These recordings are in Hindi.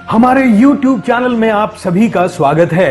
हमारे YouTube चैनल में आप सभी का स्वागत है।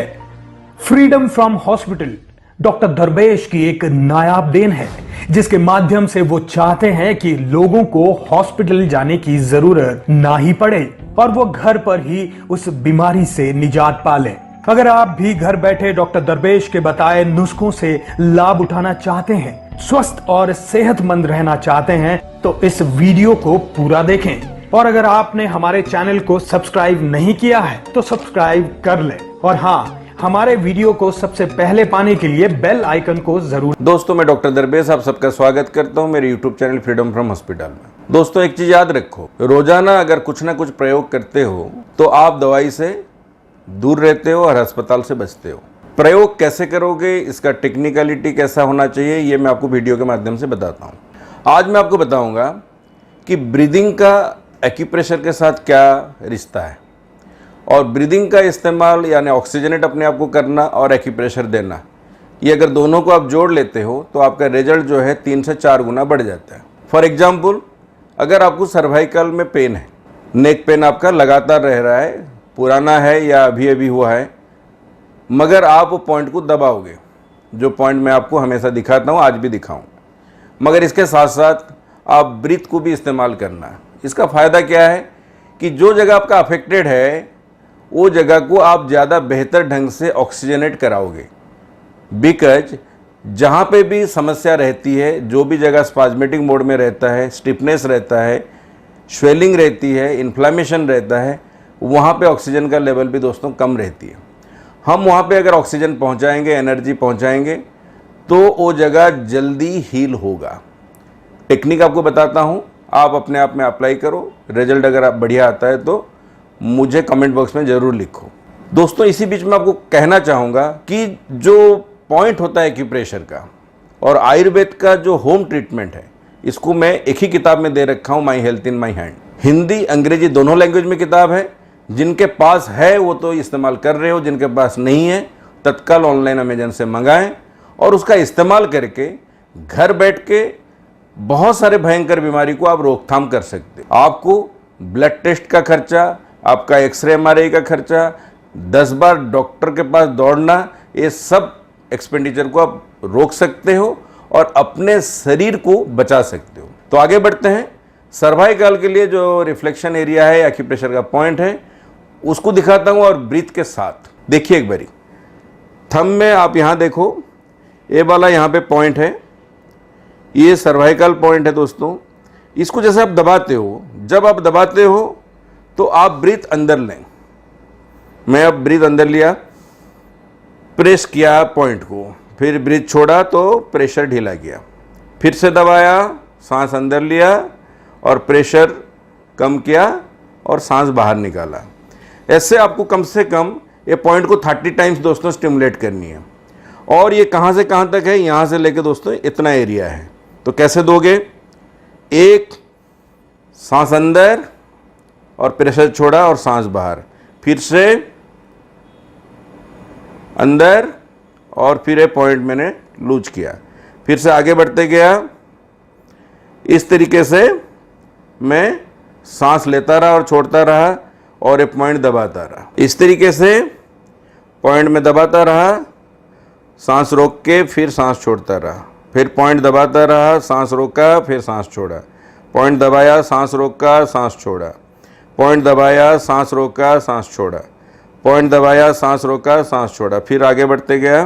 फ्रीडम फ्रॉम हॉस्पिटल डॉक्टर दरवेश की एक नायाब देन है, जिसके माध्यम से वो चाहते हैं कि लोगों को हॉस्पिटल जाने की जरूरत ना ही पड़े और वो घर पर ही उस बीमारी से निजात पाले। अगर आप भी घर बैठे डॉक्टर दरवेश के बताए नुस्खों से लाभ उठाना चाहते हैं, स्वस्थ और सेहतमंद रहना चाहते हैं, तो इस वीडियो को पूरा देखें। और अगर आपने हमारे चैनल को सब्सक्राइब नहीं किया है तो सब्सक्राइब कर लें। और हाँ, हमारे वीडियो को सबसे पहले पाने के लिए बेल आइकन को जरूर। दोस्तों, मैं डॉक्टर दरवेश आप सबका स्वागत करता हूं मेरे YouTube channel freedom from hospital में। दोस्तों, एक चीज याद रखो, रोजाना अगर कुछ ना कुछ प्रयोग करते हो तो आप दवाई से दूर रहते हो और अस्पताल से बचते हो। प्रयोग कैसे करोगे, इसका टेक्निकलिटी कैसा होना चाहिए, ये मैं आपको वीडियो के माध्यम से बताता हूँ। आज मैं आपको बताऊंगा कि ब्रीदिंग का एक्यूप्रेशर के साथ क्या रिश्ता है और ब्रीदिंग का इस्तेमाल यानी ऑक्सीजनेट अपने आप को करना और एक्यूप्रेशर देना, ये अगर दोनों को आप जोड़ लेते हो तो आपका रिजल्ट जो है 3 से 4 गुना बढ़ जाता है। फॉर एग्जाम्पल, अगर आपको सर्वाइकल में पेन है, नेक पेन आपका लगातार रह रहा है, पुराना है या अभी अभी हुआ है, मगर आप वो पॉइंट को दबाओगे, जो पॉइंट मैं आपको हमेशा दिखाता हूँ, आज भी दिखाऊँ, मगर इसके साथ साथ आप ब्रीथ को भी इस्तेमाल करना है। इसका फ़ायदा क्या है कि जो जगह आपका अफेक्टेड है वो जगह को आप ज़्यादा बेहतर ढंग से ऑक्सीजनेट कराओगे। बिकॉज जहाँ पे भी समस्या रहती है, जो भी जगह स्पाज्मेटिक मोड में रहता है, स्टिफनेस रहता है, स्वेलिंग रहती है, इन्फ्लामेशन रहता है, वहाँ पे ऑक्सीजन का लेवल भी दोस्तों कम रहती है। हम वहाँ पे अगर ऑक्सीजन पहुँचाएंगे, एनर्जी पहुँचाएंगे, तो वो जगह जल्दी हील होगा। टेक्निक आपको बताता हूँ, आप अपने आप में अप्लाई करो। रिजल्ट अगर आप बढ़िया आता है तो मुझे कमेंट बॉक्स में ज़रूर लिखो। दोस्तों, इसी बीच में आपको कहना चाहूँगा कि जो पॉइंट होता है एक्यूप्रेशर का और आयुर्वेद का जो होम ट्रीटमेंट है, इसको मैं एक ही किताब में दे रखा हूँ, my health in my hand. Hindi अंग्रेजी दोनों लैंग्वेज में किताब है। जिनके पास है वो तो इस्तेमाल कर रहे हो, जिनके पास नहीं है तत्काल ऑनलाइन अमेजन से मंगाएं और उसका इस्तेमाल करके घर बैठ के बहुत सारे भयंकर बीमारी को आप रोकथाम कर सकते हो। आपको ब्लड टेस्ट का खर्चा, आपका एक्सरे एमआरआई का खर्चा, 10 बार डॉक्टर के पास दौड़ना, ये सब एक्सपेंडिचर को आप रोक सकते हो और अपने शरीर को बचा सकते हो। तो आगे बढ़ते हैं। सर्वाइकल के लिए जो रिफ्लेक्शन एरिया है, एक्यूप्रेशर का पॉइंट है, उसको दिखाता हूँ और ब्रीथ के साथ देखिए एक बारी। थंब में आप यहाँ देखो, ये वाला यहाँ पे पॉइंट है, ये सर्वाइकल पॉइंट है दोस्तों। इसको जैसे आप दबाते हो, जब आप दबाते हो तो आप ब्रीथ अंदर लें। मैं अब ब्रीथ अंदर लिया, प्रेस किया पॉइंट को, फिर ब्रीथ छोड़ा तो प्रेशर ढीला गया, फिर से दबाया, सांस अंदर लिया और प्रेशर कम किया और सांस बाहर निकाला। ऐसे आपको कम से कम ये पॉइंट को 30 टाइम्स दोस्तों स्टिमुलेट करनी है। और ये कहाँ से कहाँ तक है, यहाँ से लेके दोस्तों इतना एरिया है। तो कैसे दोगे? एक सांस अंदर और प्रेशर छोड़ा और सांस बाहर, फिर से अंदर और फिर ये पॉइंट मैंने लूज किया, फिर से आगे बढ़ते गया। इस तरीके से मैं सांस लेता रहा और छोड़ता रहा और ये पॉइंट दबाता रहा। इस तरीके से पॉइंट में दबाता रहा, सांस रोक के फिर सांस छोड़ता रहा, फिर पॉइंट दबाता रहा, सांस रोका, फिर सांस छोड़ा, पॉइंट दबाया, सांस रोका, सांस छोड़ा, पॉइंट दबाया, सांस रोका, सांस छोड़ा, पॉइंट दबाया, सांस रोका, सांस छोड़ा, फिर आगे बढ़ते गया,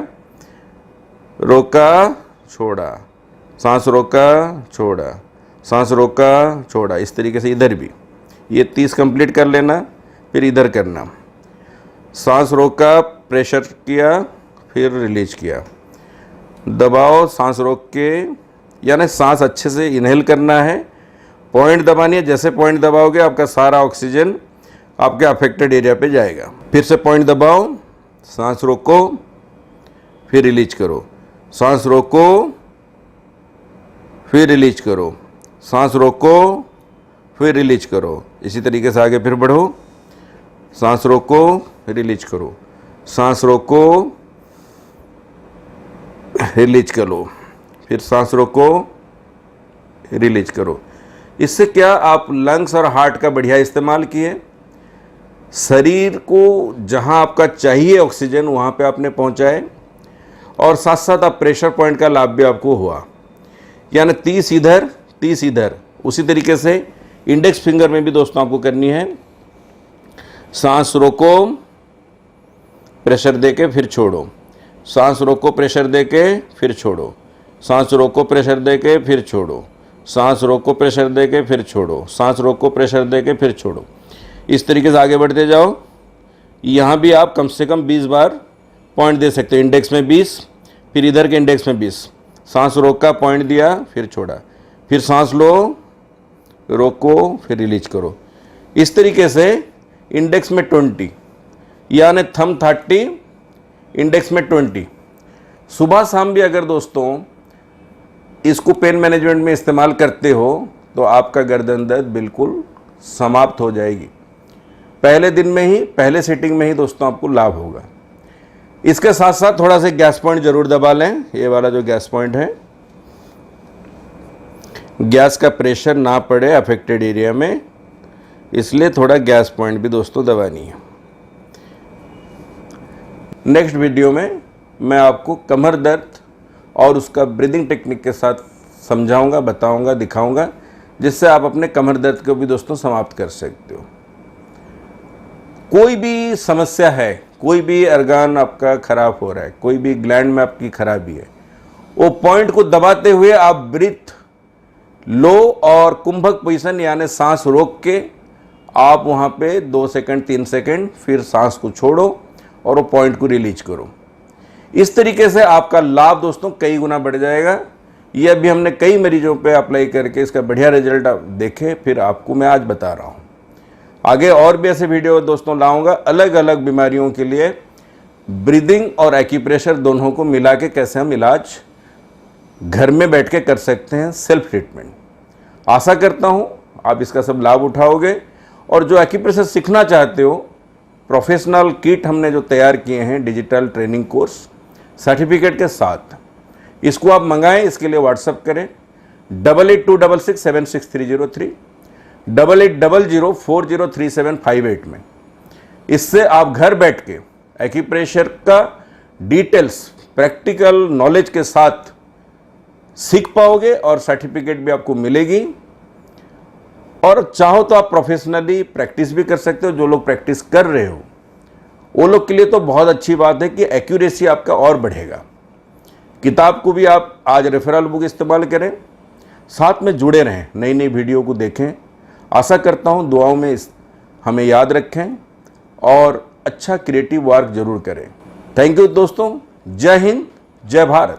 रोका, छोड़ा, सांस रोका, छोड़ा, सांस रोका, छोड़ा। इस तरीके से इधर भी ये 30 कंप्लीट कर लेना, फिर इधर करना, सांस रोका, प्रेशर किया, फिर रिलीज किया, दबाओ, सांस रोक के, यानी सांस अच्छे से इनहेल करना है, पॉइंट दबानी है। जैसे पॉइंट दबाओगे आपका सारा ऑक्सीजन आपके अफेक्टेड एरिया पे जाएगा। फिर से पॉइंट दबाओ, सांस रोको, फिर रिलीज करो, सांस रोको, फिर रिलीज करो, सांस रोको, फिर रिलीज करो। इसी तरीके से आगे फिर बढ़ो, सांस रोको, रिलीज करो, सांस रोको, रिलीज करो, फिर सांस रोको, रिलीज करो। इससे क्या आप लंग्स और हार्ट का बढ़िया इस्तेमाल किए, शरीर को जहां आपका चाहिए ऑक्सीजन वहां पे आपने पहुंचाए और साथ साथ आप प्रेशर पॉइंट का लाभ भी आपको हुआ। यानी 30 इधर। उसी तरीके से इंडेक्स फिंगर में भी दोस्तों आपको करनी है। सांस रोको, प्रेशर देके फिर छोड़ो, सांस रोको, प्रेशर देके फिर छोड़ो, सांस रोको, प्रेशर देके फिर छोड़ो, सांस रोको, प्रेशर देके फिर छोड़ो, सांस रोको, प्रेशर देके फिर छोड़ो। इस तरीके से आगे बढ़ते जाओ। यहाँ भी आप कम से कम 20 बार पॉइंट दे सकते हो। इंडेक्स में 20, फिर इधर के इंडेक्स में 20। सांस रोका, पॉइंट दिया, फिर छोड़ा, फिर सांस लो, रोको, फिर रिलीज करो। इस तरीके से इंडेक्स में 20 यानी थंब 30, इंडेक्स में 20। सुबह शाम भी अगर दोस्तों इसको पेन मैनेजमेंट में इस्तेमाल करते हो तो आपका गर्दन दर्द बिल्कुल समाप्त हो जाएगी। पहले दिन में ही, पहले सीटिंग में ही दोस्तों आपको लाभ होगा। इसके साथ साथ थोड़ा सा गैस पॉइंट जरूर दबा लें। ये वाला जो गैस पॉइंट है, गैस का प्रेशर ना पड़े अफेक्टेड एरिया में, इसलिए थोड़ा गैस पॉइंट भी दोस्तों दबानी है। नेक्स्ट वीडियो में मैं आपको कमर दर्द और उसका ब्रीदिंग टेक्निक के साथ समझाऊंगा, बताऊंगा, दिखाऊंगा, जिससे आप अपने कमर दर्द को भी दोस्तों समाप्त कर सकते हो। कोई भी समस्या है, कोई भी अर्गान आपका खराब हो रहा है, कोई भी ग्लैंड में आपकी खराबी है, वो पॉइंट को दबाते हुए आप ब्रीथ लो और कुंभक पोजीशन यानी सांस रोक के आप वहाँ पे 2 सेकंड 3 सेकंड फिर सांस को छोड़ो और वो पॉइंट को रिलीज करो। इस तरीके से आपका लाभ दोस्तों कई गुना बढ़ जाएगा। ये अभी हमने कई मरीजों पे अप्लाई करके इसका बढ़िया रिजल्ट देखे, फिर आपको मैं आज बता रहा हूँ। आगे और भी ऐसे वीडियो दोस्तों लाऊंगा अलग अलग बीमारियों के लिए। ब्रीदिंग और एक्यूप्रेशर दोनों को मिला के कैसे हम इलाज घर में बैठ के कर सकते हैं, सेल्फ ट्रीटमेंट। आशा करता हूँ आप इसका सब लाभ उठाओगे। और जो एक्यूप्रेशर सीखना चाहते हो, प्रोफेशनल किट हमने जो तैयार किए हैं डिजिटल ट्रेनिंग कोर्स सर्टिफिकेट के साथ, इसको आप मंगाएं। इसके लिए व्हाट्सअप करें 8826676303 8800403758 में। इससे आप घर बैठ के एक्यूप्रेशर का डिटेल्स प्रैक्टिकल नॉलेज के साथ सीख पाओगे और सर्टिफिकेट भी आपको मिलेगी। और चाहो तो आप प्रोफेशनली प्रैक्टिस भी कर सकते हो। जो लोग प्रैक्टिस कर रहे हो वो लोग के लिए तो बहुत अच्छी बात है कि एक्यूरेसी आपका और बढ़ेगा। किताब को भी आप आज रेफरल बुक इस्तेमाल करें, साथ में जुड़े रहें, नई नई वीडियो को देखें। आशा करता हूँ दुआओं में हमें याद रखें और अच्छा क्रिएटिव वर्क जरूर करें। थैंक यू दोस्तों। जय हिंद, जय भारत।